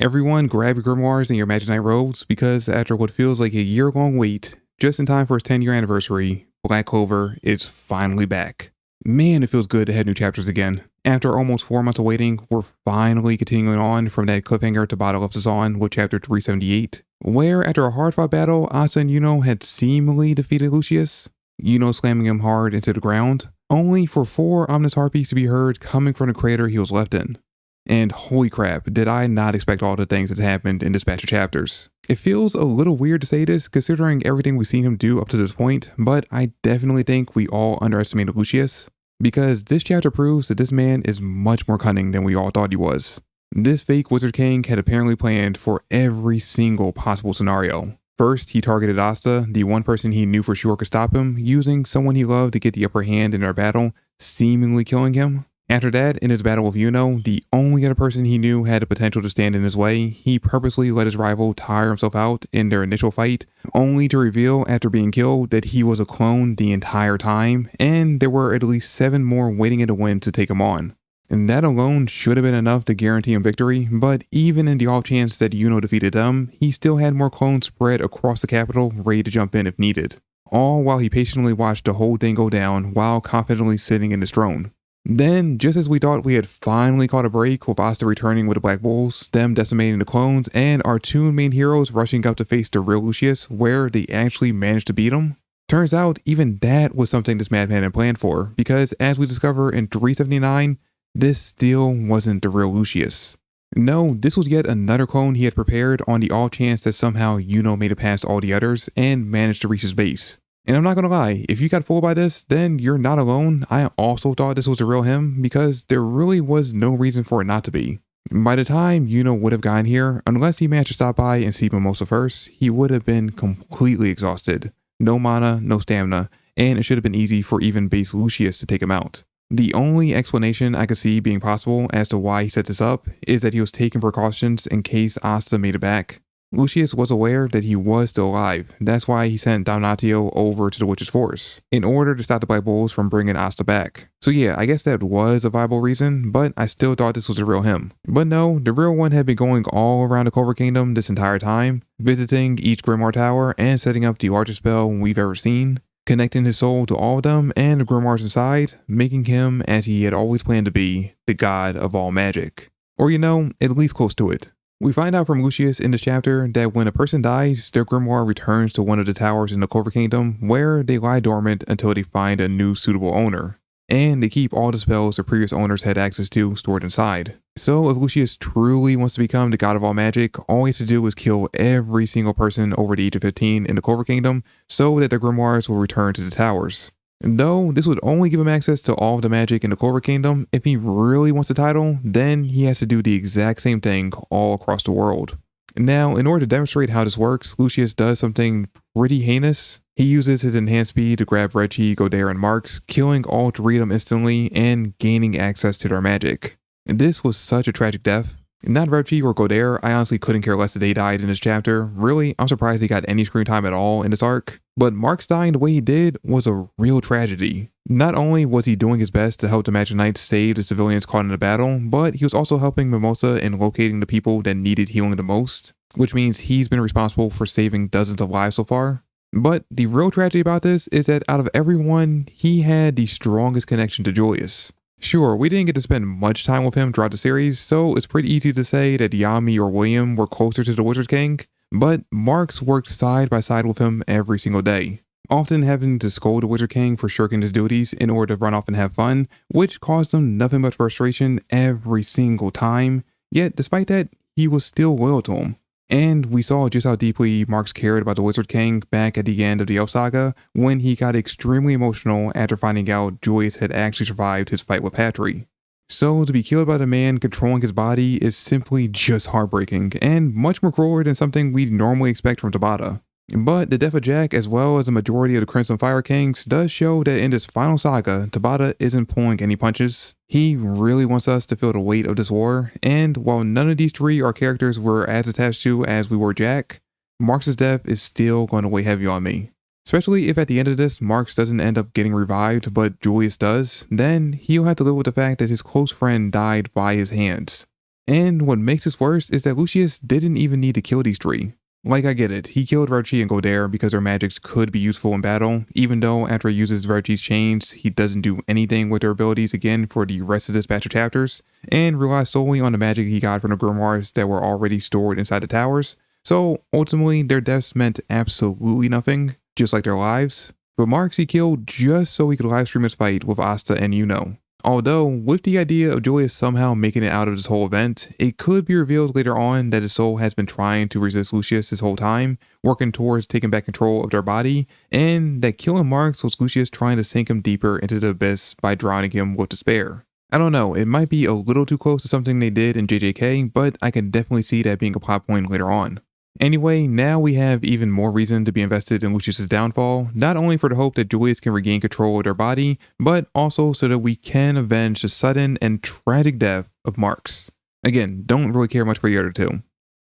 Everyone grab your grimoires and your Magic Knight robes because after what feels like a year-long wait, just in time for its 10-year anniversary, Black Clover is finally back. Man, it feels good to have new chapters again. After almost 4 months of waiting, we're finally continuing on from that cliffhanger Tabata left us on with chapter 378, where after a hard-fought battle, Asa and Yuno had seemingly defeated Lucius, Yuno slamming him hard into the ground, only for 4 ominous heartbeats to be heard coming from the crater he was left in. And holy crap, did I not expect all the things that happened in this batch of chapters. It feels a little weird to say this considering everything we've seen him do up to this point, but I definitely think we all underestimated Lucius, because this chapter proves that this man is much more cunning than we all thought he was. This fake Wizard King had apparently planned for every single possible scenario. First, he targeted Asta, the one person he knew for sure could stop him, using someone he loved to get the upper hand in their battle, seemingly killing him. After that, in his battle with Yuno, the only other person he knew had the potential to stand in his way, he purposely let his rival tire himself out in their initial fight, only to reveal after being killed that he was a clone the entire time, and there were at least 7 more waiting in the wind to take him on. And that alone should have been enough to guarantee him victory, but even in the off chance that Yuno defeated them, he still had more clones spread across the capital ready to jump in if needed. All while he patiently watched the whole thing go down while confidently sitting in his throne. Then, just as we thought we had finally caught a break with Asta returning with the Black Bulls, them decimating the clones, and our 2 main heroes rushing up to face the real Lucius, where they actually managed to beat him, turns out even that was something this madman had planned for, because as we discover in 379, this still wasn't the real Lucius. No, this was yet another clone he had prepared on the off chance that somehow Yuno made it past all the others and managed to reach his base. And I'm not gonna lie, if you got fooled by this, then you're not alone. I also thought this was a real him because there really was no reason for it not to be. By the time Yuno would have gotten here, unless he managed to stop by and see Mimosa first, he would have been completely exhausted. No mana, no stamina, and it should have been easy for even base Lucius to take him out. The only explanation I could see being possible as to why he set this up is that he was taking precautions in case Asta made it back. Lucius was aware that he was still alive. That's why he sent Damnatio over to the Witch's Force, in order to stop the Black Bulls from bringing Asta back. So yeah, I guess that was a viable reason, but I still thought this was a real him. But no, the real one had been going all around the Clover Kingdom this entire time, visiting each Grimoire Tower and setting up the largest spell we've ever seen, connecting his soul to all of them and the grimoires inside, making him, as he had always planned to be, the god of all magic. Or at least close to it. We find out from Lucius in this chapter that when a person dies, their grimoire returns to one of the towers in the Clover Kingdom where they lie dormant until they find a new suitable owner. And they keep all the spells the previous owners had access to stored inside. So if Lucius truly wants to become the god of all magic, all he has to do is kill every single person over the age of 15 in the Clover Kingdom so that their grimoires will return to the towers. Though this would only give him access to all of the magic in the Clover Kingdom, if he really wants the title, then he has to do the exact same thing all across the world. Now, in order to demonstrate how this works, Lucius does something pretty heinous. He uses his enhanced speed to grab Reggie, Godare, and Marks, killing all 3 of them instantly and gaining access to their magic. This was such a tragic death. Not Reggie or Godare, I honestly couldn't care less that they died in this chapter. Really, I'm surprised he got any screen time at all in this arc. But Marks dying the way he did was a real tragedy. Not only was he doing his best to help the Magic Knights save the civilians caught in the battle, but he was also helping Mimosa in locating the people that needed healing the most, which means he's been responsible for saving dozens of lives so far. But the real tragedy about this is that out of everyone, he had the strongest connection to Julius. Sure, we didn't get to spend much time with him throughout the series, so it's pretty easy to say that Yami or William were closer to the Wizard King, but Marks worked side by side with him every single day, often having to scold the Wizard King for shirking his duties in order to run off and have fun, which caused him nothing but frustration every single time, yet despite that, he was still loyal to him. And we saw just how deeply Marks cared about the Wizard King back at the end of the Elf Saga when he got extremely emotional after finding out Julius had actually survived his fight with Patry. So to be killed by the man controlling his body is simply just heartbreaking and much more crueler than something we'd normally expect from Tabata. But the death of Jack, as well as the majority of the Crimson Fire Kings, does show that in this final saga, Tabata isn't pulling any punches. He really wants us to feel the weight of this war, and while none of these 3 are characters we're as attached to as we were Jack, Marks' death is still going to weigh heavy on me. Especially if at the end of this, Marks doesn't end up getting revived, but Julius does, then he'll have to live with the fact that his close friend died by his hands. And what makes this worse is that Lucius didn't even need to kill these three. Like, I get it, he killed Rochi and Godair because their magics could be useful in battle, even though after he uses Rochi's chains, he doesn't do anything with their abilities again for the rest of this batch of chapters, and relies solely on the magic he got from the grimoires that were already stored inside the towers. So ultimately, their deaths meant absolutely nothing, just like their lives. But Marks he killed just so he could livestream his fight with Asta and Yuno. Although, with the idea of Julius somehow making it out of this whole event, it could be revealed later on that his soul has been trying to resist Lucius this whole time, working towards taking back control of their body, and that killing Marks was Lucius trying to sink him deeper into the abyss by drowning him with despair. I don't know, it might be a little too close to something they did in JJK, but I can definitely see that being a plot point later on. Anyway, now we have even more reason to be invested in Lucius's downfall, not only for the hope that Julius can regain control of their body, but also so that we can avenge the sudden and tragic death of Marks. Again, don't really care much for the other two.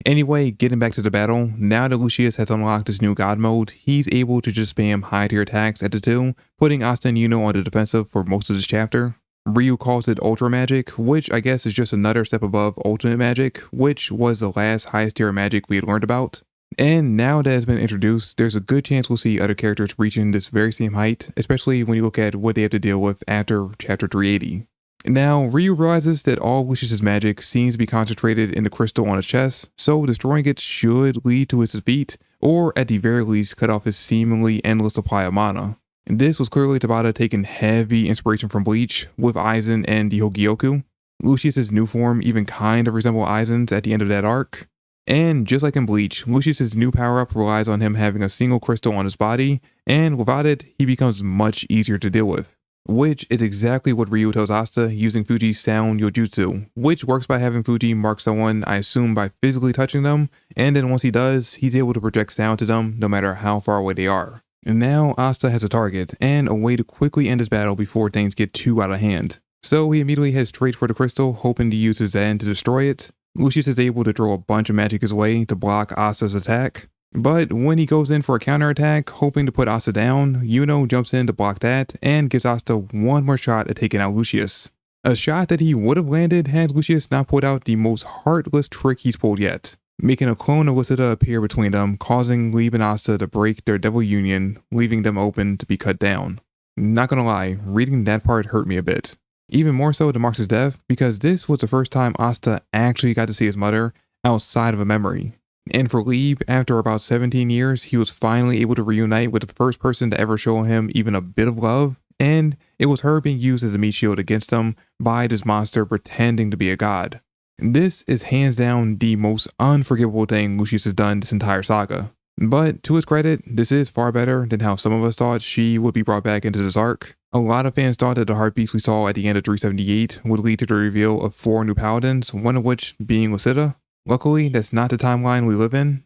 Anyway, getting back to the battle, now that Lucius has unlocked his new god mode, he's able to just spam high tier attacks at the two, putting Asta and Yuno on the defensive for most of this chapter. Ryu calls it Ultra Magic, which I guess is just another step above Ultimate Magic, which was the last highest tier magic we had learned about. And now that has been introduced, there's a good chance we'll see other characters reaching this very same height, especially when you look at what they have to deal with after chapter 380. Now, Ryu realizes that all of Lucius's magic seems to be concentrated in the crystal on his chest, so destroying it should lead to his defeat, or at the very least cut off his seemingly endless supply of mana. And this was clearly Tabata taking heavy inspiration from Bleach with Aizen and the Hogyoku. Lucius's new form even kind of resembled Aizen's at the end of that arc. And just like in Bleach, Lucius's new power-up relies on him having a single crystal on his body, and without it, he becomes much easier to deal with. Which is exactly what Ryu tells Asta using Fuji's sound Yojutsu, which works by having Fuji mark someone, I assume by physically touching them, and then once he does, he's able to project sound to them no matter how far away they are. And now Asta has a target and a way to quickly end his battle before things get too out of hand. So he immediately heads straight for the crystal, hoping to use his Zen to destroy it. Lucius is able to throw a bunch of magic his way to block Asta's attack. But when he goes in for a counterattack, hoping to put Asta down, Yuno jumps in to block that and gives Asta one more shot at taking out Lucius. A shot that he would have landed had Lucius not pulled out the most heartless trick he's pulled yet, making a clone of Wizzard appear between them, causing Lieb and Asta to break their devil union, leaving them open to be cut down. Not gonna lie, reading that part hurt me a bit. Even more so than Marks' death, because this was the first time Asta actually got to see his mother outside of a memory. And for Lieb, after about 17 years, he was finally able to reunite with the first person to ever show him even a bit of love, and it was her being used as a meat shield against him by this monster pretending to be a god. This is hands down the most unforgivable thing Lucius has done this entire saga. But to his credit, this is far better than how some of us thought she would be brought back into this arc. A lot of fans thought that the heartbeats we saw at the end of 378 would lead to the reveal of 4 new paladins, one of which being Wizzard. Luckily, that's not the timeline we live in.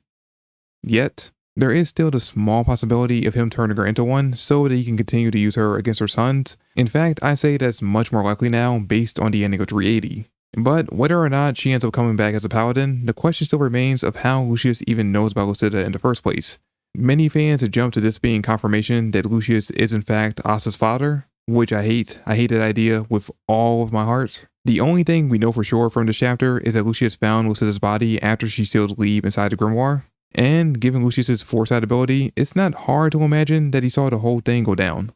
Yet, there is still the small possibility of him turning her into one so that he can continue to use her against her sons. In fact, I say that's much more likely now based on the ending of 380. But whether or not she ends up coming back as a paladin, the question still remains of how Lucius even knows about Wizzard in the first place. Many fans have jumped to this being confirmation that Lucius is in fact Asta's father, which I hate. I hate that idea with all of my heart. The only thing we know for sure from this chapter is that Lucius found Wizzard's body after she sealed Lieb inside the grimoire. And given Lucius's foresight ability, it's not hard to imagine that he saw the whole thing go down.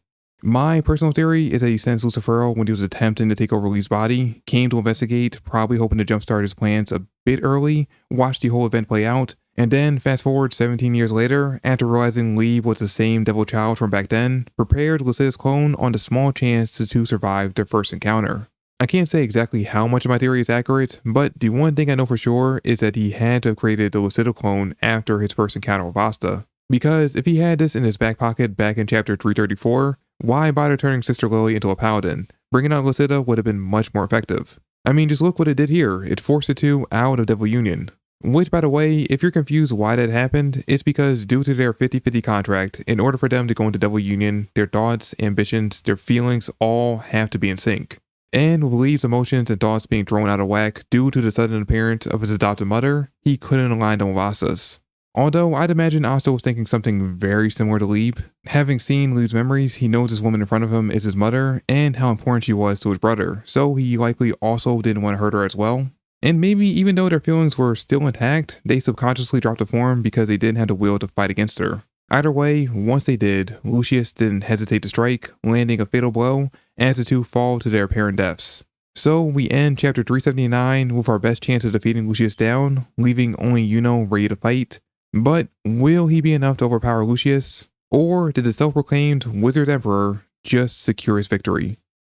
My personal theory is that he sensed Lucifero when he was attempting to take over Lieb's body, came to investigate, probably hoping to jumpstart his plans a bit early, watch the whole event play out, and then fast forward 17 years later, after realizing Lieb was the same devil child from back then, prepared Lucius' clone on the small chance the two survived their first encounter. I can't say exactly how much of my theory is accurate, but the one thing I know for sure is that he had to have created the Lucido clone after his first encounter with Asta. Because if he had this in his back pocket back in chapter 334, why bother turning Sister Lily into a paladin? Bringing out Lucida would have been much more effective. I mean, just look what it did here. It forced the two out of Devil Union. Which, by the way, if you're confused why that happened, it's because due to their 50-50 contract, in order for them to go into Devil Union, their thoughts, ambitions, their feelings all have to be in sync. And with Lieb's emotions and thoughts being thrown out of whack due to the sudden appearance of his adopted mother, he couldn't align them with Asta's. Although I'd imagine Asta was thinking something very similar to Lieb. Having seen Lieb's memories, he knows this woman in front of him is his mother and how important she was to his brother, so he likely also didn't want to hurt her as well. And maybe even though their feelings were still intact, they subconsciously dropped the form because they didn't have the will to fight against her. Either way, once they did, Lucius didn't hesitate to strike, landing a fatal blow as the two fall to their apparent deaths. So we end chapter 379 with our best chance of defeating Lucius down, leaving only Yuno ready to fight. But will he be enough to overpower Lucius? Or did the self-proclaimed Wizzard Emperor just secure his victory?